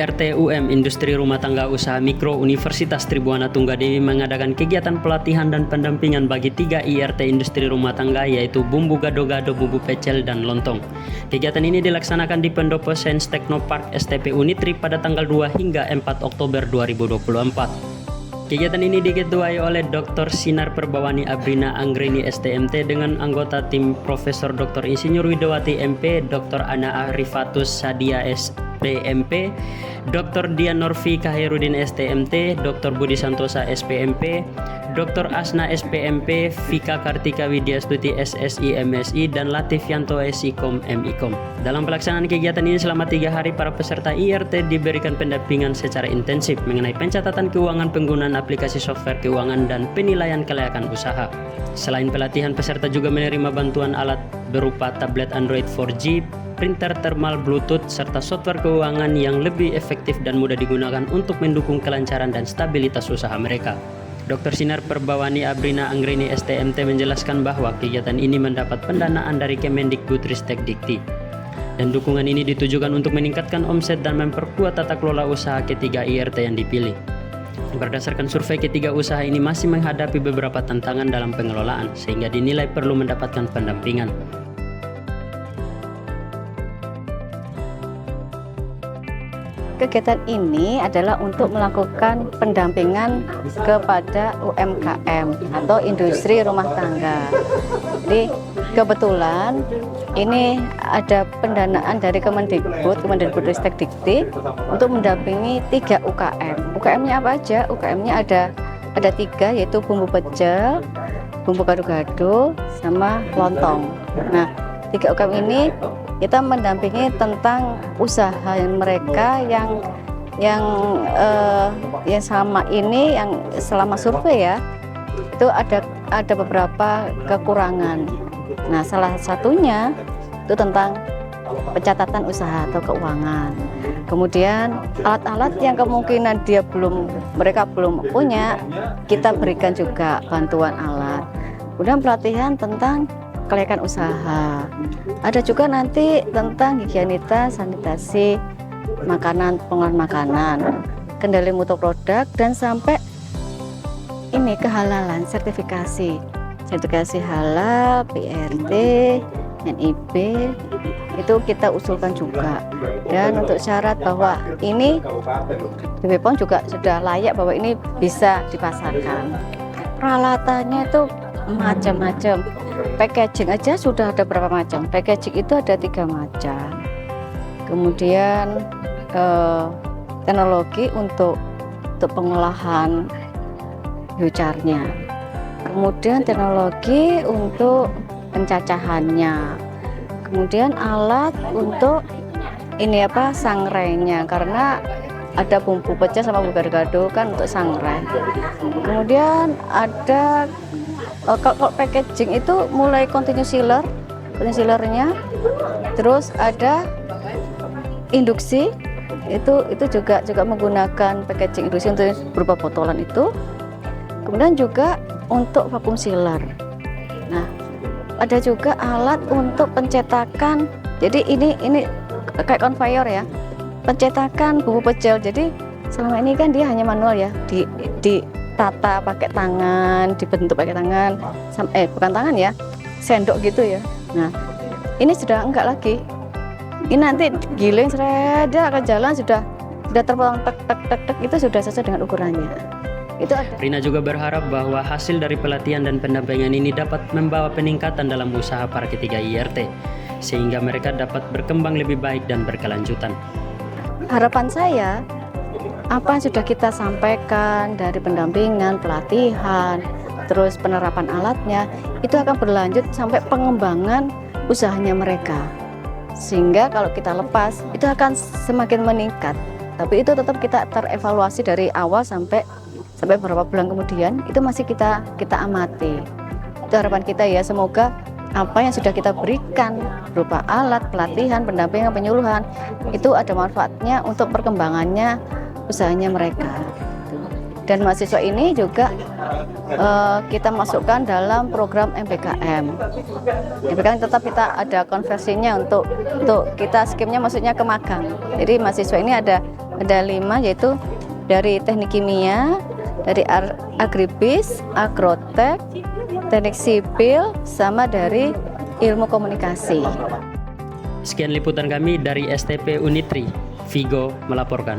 IRT UM Industri Rumah Tangga Usaha Mikro Universitas Tribuana Tunggadewi mengadakan kegiatan pelatihan dan pendampingan bagi 3 IRT Industri Rumah Tangga, yaitu bumbu gado-gado, bumbu pecel, dan lontong. Kegiatan ini dilaksanakan di Pendopo Sains Teknopark STP Unitri pada tanggal 2 hingga 4 Oktober 2024. Kegiatan ini diketuai oleh Dr. Sinar Perbawani Abrina Anggreni STMT dengan anggota tim Profesor Dr. Insinyur Widowati MP, Dr. Ana Arifatus Sadia SPMP, Dr. Dian Norvi Kahirudin STMT, Dr. Budi Santosa SPMP, Dr. Asna SPMP, Vika Kartika Widyastuti SSI MSI, dan Latif Yanto SIKOM MIKOM. Dalam pelaksanaan kegiatan ini selama 3 hari, para peserta IRT diberikan pendampingan secara intensif mengenai pencatatan keuangan, penggunaan aplikasi software keuangan, dan penilaian kelayakan usaha. Selain pelatihan, peserta juga menerima bantuan alat berupa tablet Android 4G, printer thermal Bluetooth, serta software keuangan yang lebih efektif dan mudah digunakan untuk mendukung kelancaran dan stabilitas usaha mereka. Dr. Sinar Perbawani Abrina Anggreni STMT menjelaskan bahwa kegiatan ini mendapat pendanaan dari Kemendikbudristek Dikti. Dan dukungan ini ditujukan untuk meningkatkan omset dan memperkuat tata kelola usaha ketiga IRT yang dipilih. Berdasarkan survei, ketiga usaha ini masih menghadapi beberapa tantangan dalam pengelolaan, sehingga dinilai perlu mendapatkan pendampingan. Kegiatan ini adalah untuk melakukan pendampingan kepada UMKM atau industri rumah tangga. Jadi kebetulan ini ada pendanaan dari Kemendikbudristek Dikti untuk mendampingi 3 UKM. UKM-nya apa aja? UKM-nya ada 3, yaitu bumbu pecel, bumbu gado-gado, sama lontong. Nah, 3 UKM ini kita mendampingi tentang usaha mereka yang selama ini, yang selama survei ya, itu ada beberapa kekurangan. Nah, salah satunya itu tentang pencatatan usaha atau keuangan. Kemudian alat-alat yang kemungkinan mereka belum punya, kita berikan juga bantuan alat. Kemudian pelatihan tentang kelayakan usaha. Ada juga nanti tentang higienitas, sanitasi, makanan, pengolahan makanan, kendali mutu produk, dan sampai ini kehalalan, sertifikasi halal, PRT, NIB, itu kita usulkan juga. Dan untuk syarat bahwa ini di BPOM juga sudah layak bahwa ini bisa dipasarkan. Peralatannya itu macam-macam. Packaging aja sudah ada berapa macam. Packaging itu ada 3 macam. Kemudian teknologi untuk pengolahan biocarnya. Kemudian teknologi untuk pencacahannya. Kemudian alat untuk sangrainya, karena ada bumbu pecel sama bumbu gado-gado kan untuk sangrai. Kemudian ada kalau packaging itu mulai continuous sealernya, terus ada induksi, itu juga menggunakan packaging induksi untuk berupa botolan itu. Kemudian juga untuk vacuum sealer. Nah, ada juga alat untuk pencetakan. Jadi ini kayak conveyor ya, pencetakan bumbu pecel. Jadi selama ini kan dia hanya manual ya, ditata pakai tangan, dibentuk pakai tangan, bukan tangan ya, sendok gitu ya. Nah, ini sudah enggak lagi. Ini nanti giling dia akan jalan sudah terpotong tek itu sudah sesuai dengan ukurannya. Itu ada. Rina juga berharap bahwa hasil dari pelatihan dan pendampingan ini dapat membawa peningkatan dalam usaha para ketiga IRT, sehingga mereka dapat berkembang lebih baik dan berkelanjutan. Harapan saya, apa yang sudah kita sampaikan dari pendampingan, pelatihan, terus penerapan alatnya, itu akan berlanjut sampai pengembangan usahanya mereka. Sehingga kalau kita lepas, itu akan semakin meningkat. Tapi itu tetap kita terevaluasi dari awal sampai beberapa bulan kemudian, itu masih kita amati. Itu harapan kita ya, semoga apa yang sudah kita berikan berupa alat, pelatihan, pendampingan, penyuluhan, itu ada manfaatnya untuk perkembangannya usahanya mereka. Dan mahasiswa ini juga kita masukkan dalam program MBKM. MBKM tetap kita ada konversinya untuk kita skimnya maksudnya ke magang. Jadi mahasiswa ini ada Ada 5, yaitu dari teknik kimia, dari agribis, agrotek, teknik sipil, sama dari ilmu komunikasi. Sekian liputan kami dari STP Unitri. Vigo melaporkan.